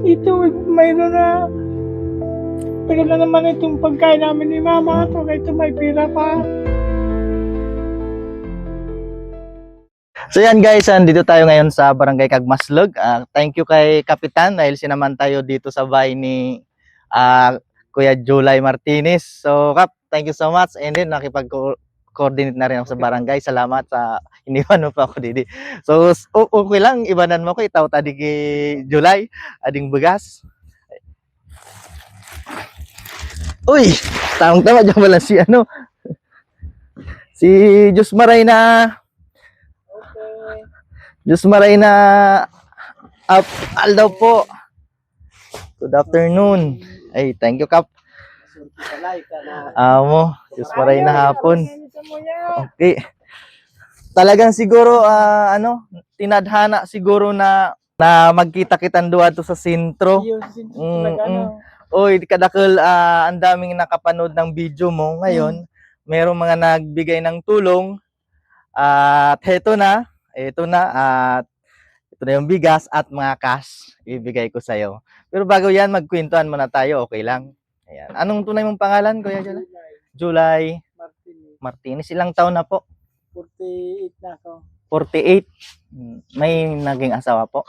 Ito, mayroon na. Pero na naman itong pagkain namin ni Mama. Ito may pira pa. So yan guys, dito tayo ngayon sa Barangay Kagmaslog. Thank you kay Kapitan dahil sinaman tayo dito sa bahay ni Kuya Julay Martinez. So Kap, thank you so much. And then nakipag-coordinate na rin ako sa barangay. Salamat sa iniwan mo pa ako didi. So okay lang, ibanan mo ko itaw tadi kay Julay, ading bugas. Uy, tamang-tama dyan pala si si Diyos Maray na Aldaw po. Good afternoon. Ay, thank you, Kap. Mo, Diyos maray na hapon. Okay. Talagang siguro, tinadhana siguro na magkita-kitan doon to sa sentro. Oy, kadakil, ang daming nakapanood ng video mo. Ngayon, merong mga nagbigay ng tulong. At ito na, at ito na yung bigas at mga cash ibigay ko sa'yo. Pero bago yan, magkwentuhan muna tayo, okay lang. Ayan. Anong tunay mong pangalan, Kuya Julay? Julay Martinez. Ilang taon na po? 48 na ako. 48. May naging asawa po?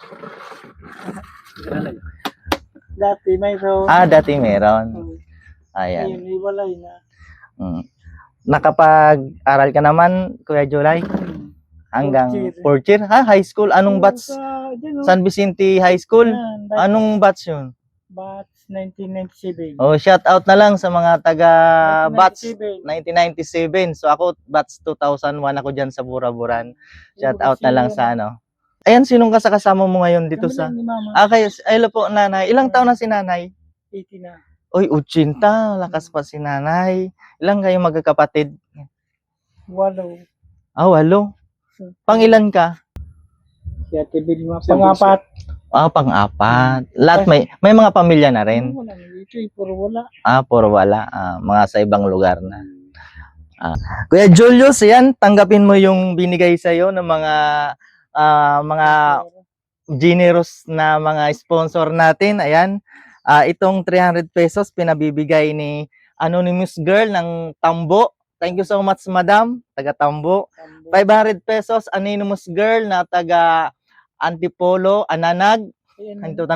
Dati mayroon. Dati meron. Ayan. Ngayon, iwalay na. Nakapag-aral ka naman, Kuya Julay? Hanggang 4th year? High school? Anong batch? San Vicente High School? Anong batch yun? Batch 1997. Oh, shout out na lang sa mga taga batch 1997. So ako batch 2001 ako diyan sa Buraburan. Shout out na lang sa Ayan, sinong kasama mo ngayon dito sa? Kayo, hello po nanay. Ilang taon na si nanay? 80 na. Oy, 80. Lakas pa si nanay. Ilang kayo magkakapatid? 8. 8. Pangilan ka? Si Ate Vilma, pang-apat. Pang-apat. Lahat may mga pamilya na rin. Wala na dito, puro wala. Puro wala. Mga sa ibang lugar na. Kuya Julius, yan, tanggapin mo yung binigay sa'yo ng mga generous na mga sponsor natin. Ayan. Itong 300 pesos pinabibigay ni Anonymous Girl ng Tambo. Thank you so much, Madam. Taga Tambo. 500 pesos Anonymous Girl na taga Antipolo, Ananag.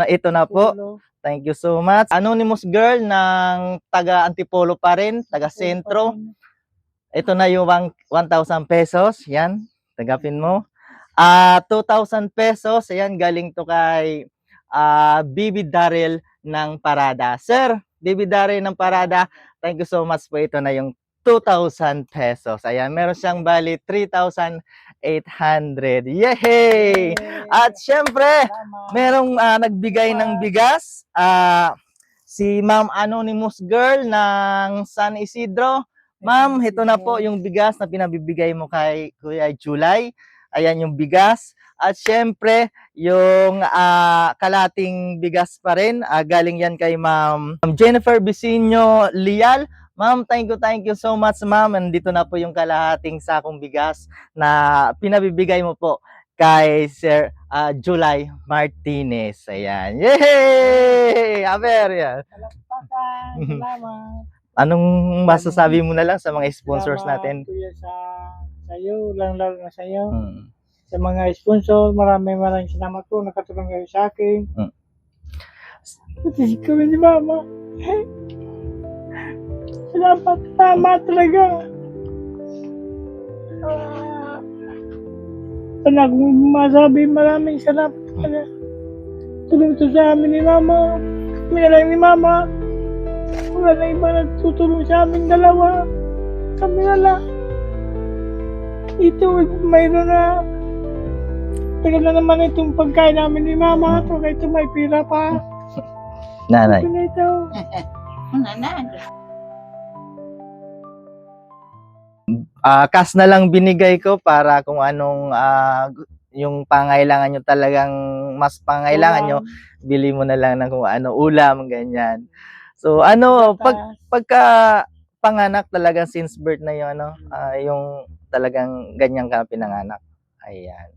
Ito na po. Thank you so much. Anonymous Girl ng taga Antipolo pa rin, taga Sentro. Ito na yung 1,000 pesos. Yan. Tagapin mo. 2,000 pesos. Ayan, galing to kay Bibi Daryl ng Parada. Sir, Bibi Daryl ng Parada, thank you so much po. Ito na yung 2,000 pesos. Ayan, meron siyang bali 3,800. Yay! At syempre, merong nagbigay ng bigas. Si Ma'am Anonymous Girl ng San Isidro. Ma'am, ito na po yung bigas na pinabibigay mo kay Kuya Julay. Ayan yung bigas. At syempre, yung kalating bigas pa rin. Galing yan kay Ma'am Jennifer Bisinyo Lial. Ma'am, thank you so much, ma'am. Andito na po yung kalahating sakong bigas na pinabibigay mo po kay Sir Julay Martinez. Ayan. Yay! Aber, yan. Salamat. Anong masasabi mo na lang sa mga sponsors natin? Sa iyo, lang na sa iyo. Sa mga sponsor, maraming salamat po. Nakatulong kayo sa akin. Pati kami ni Mama. Salamat talaga. Anak mo masabi, maraming salamat talaga. Tulong to sa amin ni Mama. Kami na lang ni Mama. Wala na iba nagtutulong sa amin dalawa. Kami na lang. Ito, mayroon na. Pero na naman itong pagkain namin ni Mama. Ito may pira pa. Nanay. Ito. Nanay. Cash na lang binigay ko para kung anong yung pangailangan nyo talagang mas pangailangan nyo, bili mo na lang ng kung ano, ulam, ganyan. So pagka panganak talagang since birth na yung yung talagang ganyan ka pinanganak. Ayan.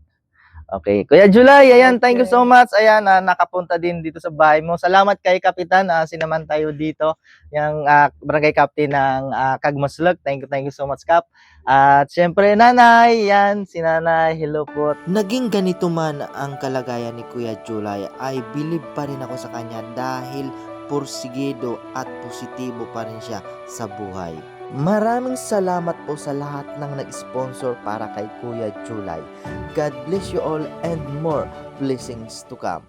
Okay. Kuya July, ayan, thank you Okay. so much. Ayan, nakapunta din dito sa bahay mo. Salamat kay Kapitan, sinaman tayo dito, yung barangay captain ng Kagmaslog. Thank you so much, Kap. At syempre, nanay, yan, si nanay, hello po. Naging ganito man ang kalagayan ni Kuya July ay bilib pa rin ako sa kanya dahil porsigido at positibo pa rin siya sa buhay. Maraming salamat po sa lahat ng nag-sponsor para kay Kuya July. God bless you all and more blessings to come.